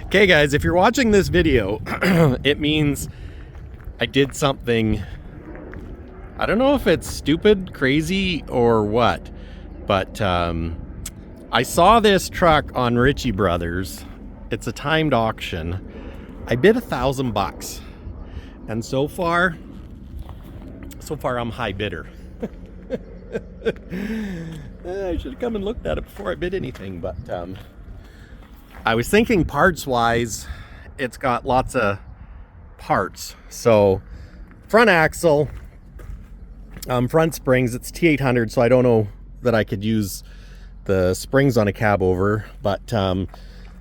Okay guys, if you're watching this video, it means I did something, I don't know if it's stupid, crazy, or what, but I saw this truck on Ritchie Brothers. It's a timed auction. I bid $1,000 and so far I'm high bidder. I should have come and looked at it before I bid anything, but I was thinking parts wise, it's got lots of parts. So front axle, front springs, it's T800, so I don't know that I could use the springs on a Cabover, but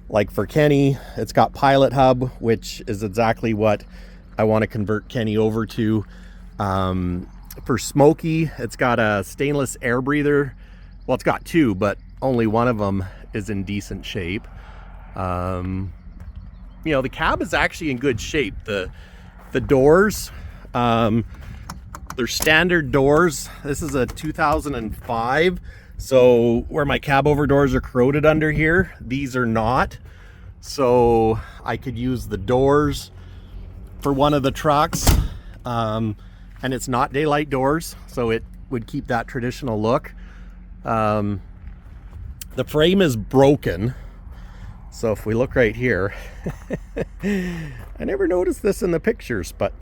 like for Kenny, it's got pilot hub, which is exactly what I want to convert Kenny over to. For Smokey, it's got a stainless air breather. Well, it's got two, but only one of them is in decent shape. You know, the cab is actually in good shape. The doors, they're standard doors. This is a 2005, so where my Cabover doors are corroded under here, these are not. So I could use the doors for one of the trucks, and it's not daylight doors, so it would keep that traditional look. The frame is broken. So if we look right here, I never noticed this in the pictures, but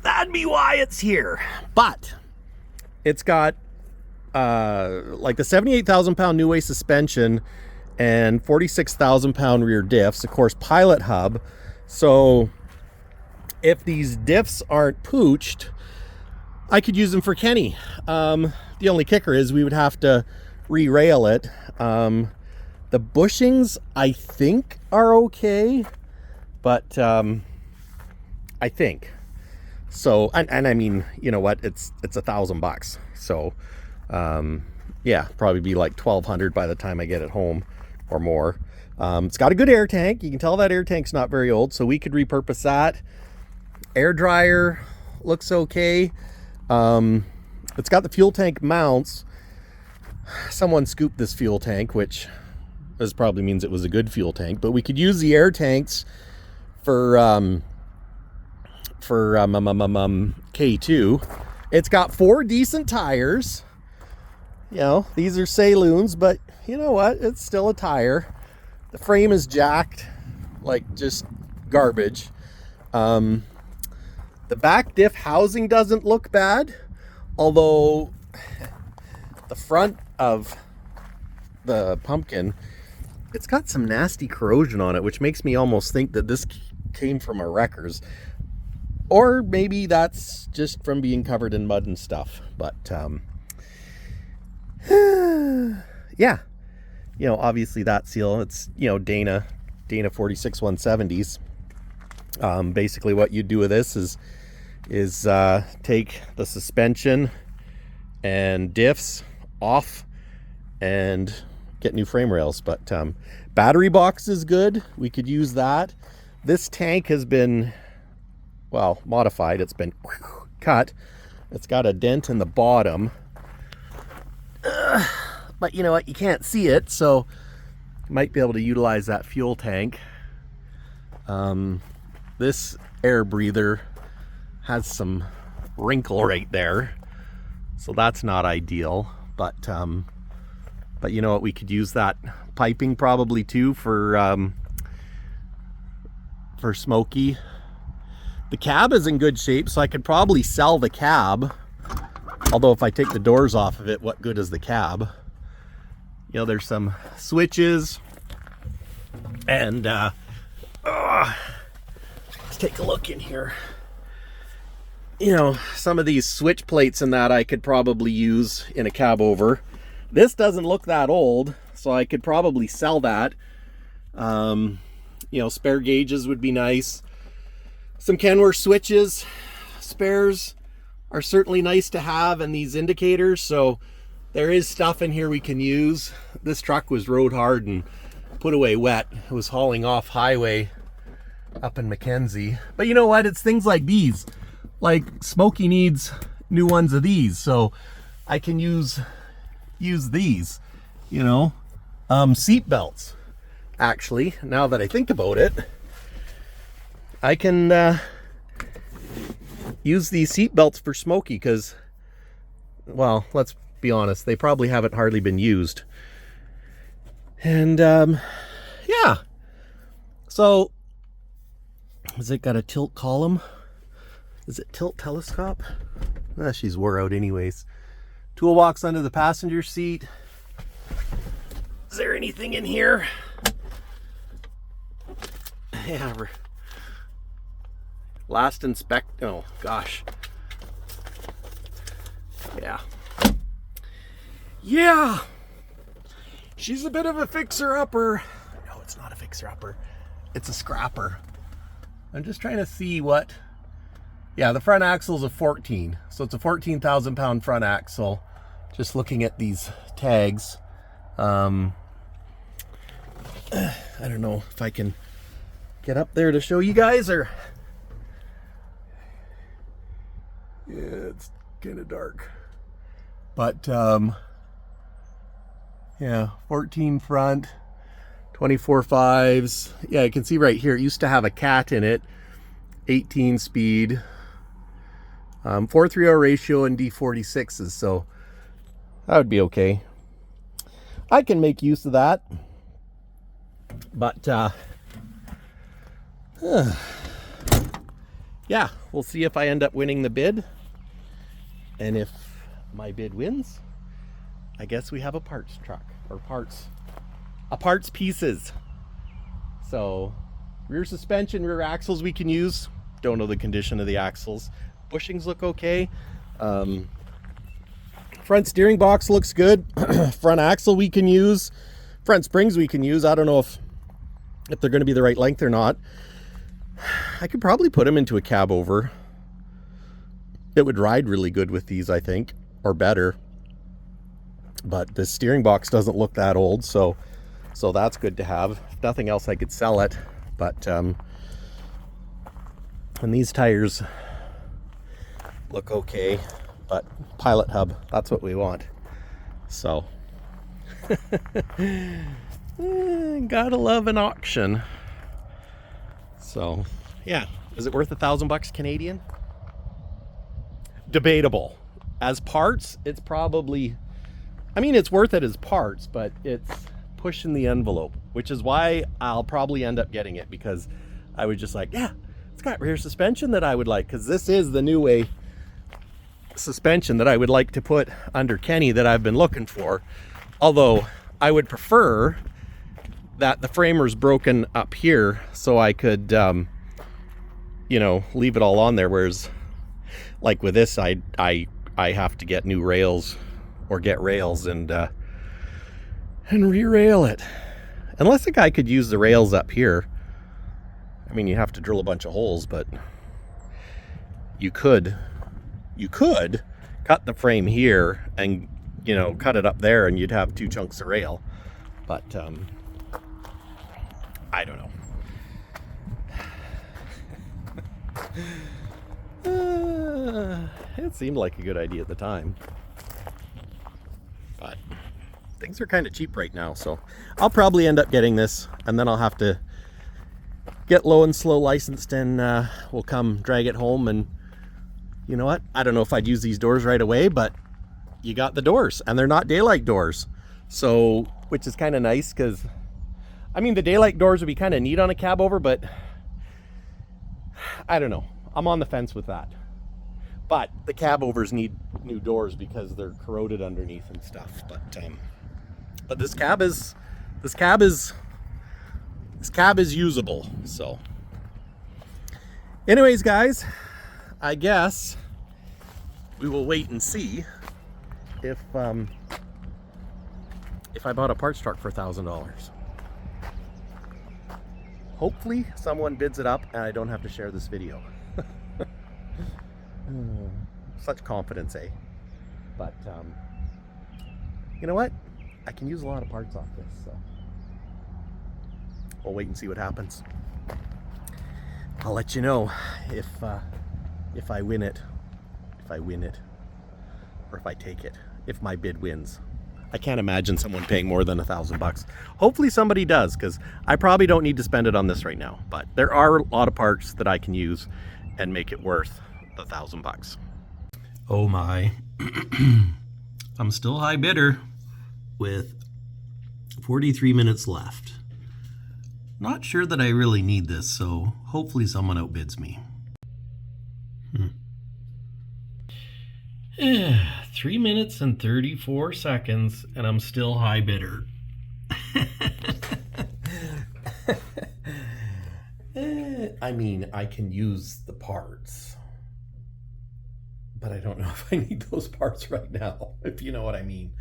that'd be why it's here. But it's got like the 78,000 pound new way suspension and 46,000 pound rear diffs, of course, pilot hub. So if these diffs aren't pooched, I could use them for Kenny. The only kicker is we would have to re-rail it. The bushings, I think, are okay, but I think so. And I mean, you know what? It's $1,000, so yeah, probably be like 1,200 by the time I get it home or more. It's got a good air tank. You can tell that air tank's not very old, so we could repurpose that. Air dryer looks okay. It's got the fuel tank mounts. Someone scooped this fuel tank, which this probably means it was a good fuel tank, but we could use the air tanks for K2. It's got 4 decent tires. You know, these are Saloons, but you know what? It's still a tire. The frame is jacked, like just garbage. The back diff housing doesn't look bad, although the front of the pumpkin, it's got some nasty corrosion on it, which makes me almost think that this came from a wrecker's, or maybe that's just from being covered in mud and stuff. But yeah, you know, obviously that seal, it's, you know, Dana 46 170s. Basically what you do with this is take the suspension and diffs off and get new frame rails. But battery box is good. We could use that. This tank has been, well, modified. It's been cut. It's got a dent in the bottom, but you know what, you can't see it, so you might be able to utilize that fuel tank. This air breather has some wrinkle right there, so that's not ideal. But you know what, we could use that piping probably too for Smokey. The cab is in good shape, so I could probably sell the cab. Although if I take the doors off of it, what good is the cab? You know, there's some switches, and let's take a look in here. You know, some of these switch plates and that I could probably use in a Cabover. This doesn't look that old, so I could probably sell that. You know, spare gauges would be nice. Some Kenworth switches, spares are certainly nice to have, and these indicators, so there is stuff in here we can use. This truck was rode hard and put away wet. It was hauling off highway up in Mackenzie. But you know what? It's things like these. Like Smokey needs new ones of these, so I can use these, you know. Seat belts. actually, now that I think about it, I can use these seat belts for Smokey because, well, let's be honest, they probably haven't hardly been used. And yeah, so has it got a tilt column? Is it tilt telescope? She's wore out anyways. Toolbox under the passenger seat. Is there anything in here? Yeah, last inspect. Oh gosh. Yeah. She's a bit of a fixer-upper. No, it's not a fixer-upper. It's a scrapper. I'm just trying to see what. Yeah, the front axle's a 14, so it's a 14,000 pound front axle. Just looking at these tags. I don't know if I can get up there to show you guys, or yeah, it's kind of dark. But yeah, 14 front, 24 fives. Yeah, you can see right here, it used to have a cat in it. 18 speed, 4:3 ratio and D46s, so that would be okay. I can make use of that. But yeah, we'll see if I end up winning the bid. And if my bid wins, I guess we have a parts truck, or parts pieces. So rear suspension, rear axles we can use. Don't know the condition of the axles. Bushings look okay. Front steering box looks good. Front axle we can use. Front springs we can use. I don't know if they're going to be the right length or not. I could probably put them into a Cabover. It would ride really good with these, I think, or better. But the steering box doesn't look that old, so that's good to have. If nothing else, I could sell it. But and these tires look okay. But pilot hub, that's what we want. So gotta love an auction. So yeah, is it worth $1,000 Canadian? Debatable. As parts, it's probably, I mean, it's worth it as parts, but it's pushing the envelope, which is why I'll probably end up getting it, because I was just like, yeah, it's got rear suspension that I would like, because this is the new way suspension that I would like to put under Kenny that I've been looking for. Although I would prefer that the framer's broken up here so I could you know, leave it all on there, whereas like with this I have to get new rails, or get rails and re-rail it. Unless the guy could use the rails up here. I mean, you have to drill a bunch of holes, but you could cut the frame here and, you know, cut it up there, and you'd have 2 chunks of rail. But I don't know. It seemed like a good idea at the time, but things are kind of cheap right now, so I'll probably end up getting this, and then I'll have to get low and slow licensed, and we'll come drag it home. And you know what? I don't know if I'd use these doors right away, but you got the doors, and they're not daylight doors. So, which is kind of nice, because, I mean, the daylight doors would be kind of neat on a Cabover, but I don't know. I'm on the fence with that. But the Cabovers need new doors because they're corroded underneath and stuff. But this cab is usable. So, anyways, guys, I guess we will wait and see if I bought a parts truck for $1,000. Hopefully someone bids it up and I don't have to share this video. Such confidence, eh? But you know what? I can use a lot of parts off this, so we'll wait and see what happens. I'll let you know if I win it, or if I take it, if my bid wins. I can't imagine someone paying more than $1,000. Hopefully somebody does, because I probably don't need to spend it on this right now. But there are a lot of parts that I can use and make it worth $1,000. Oh my. I'm still high bidder with 43 minutes left. Not sure that I really need this, so hopefully someone outbids me. 3 minutes and 34 seconds, and I'm still high bidder. I mean, I can use the parts, but I don't know if I need those parts right now, if you know what I mean.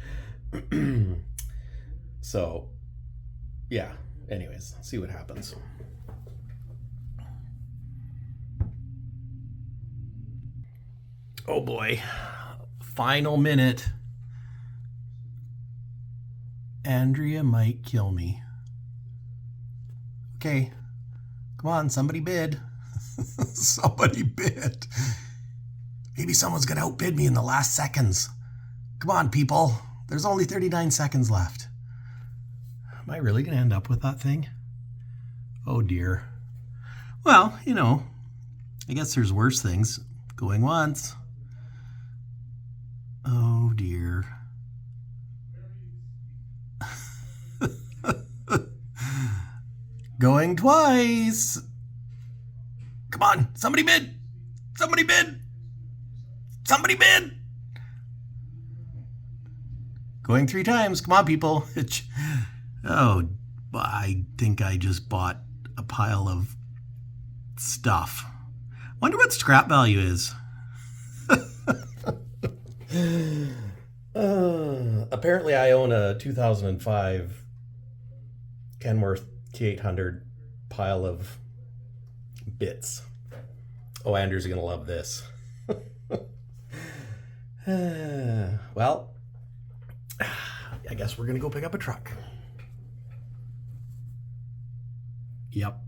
So, yeah, anyways, see what happens. Oh boy. Final minute. Andrea might kill me. Okay. Come on, somebody bid. Somebody bid. Maybe someone's gonna outbid me in the last seconds. Come on, people. There's only 39 seconds left. Am I really gonna end up with that thing? Oh dear. Well, you know, I guess there's worse things. Going once. Oh dear. Going twice. Come on, somebody bid. Somebody bid. Somebody bid. Going 3 times. Come on, people. Oh, I think I just bought a pile of stuff. Wonder what scrap value is. Apparently I own a 2005 Kenworth T800 pile of bits. Oh, Andrew's gonna love this. Well, I guess we're gonna go pick up a truck. Yep.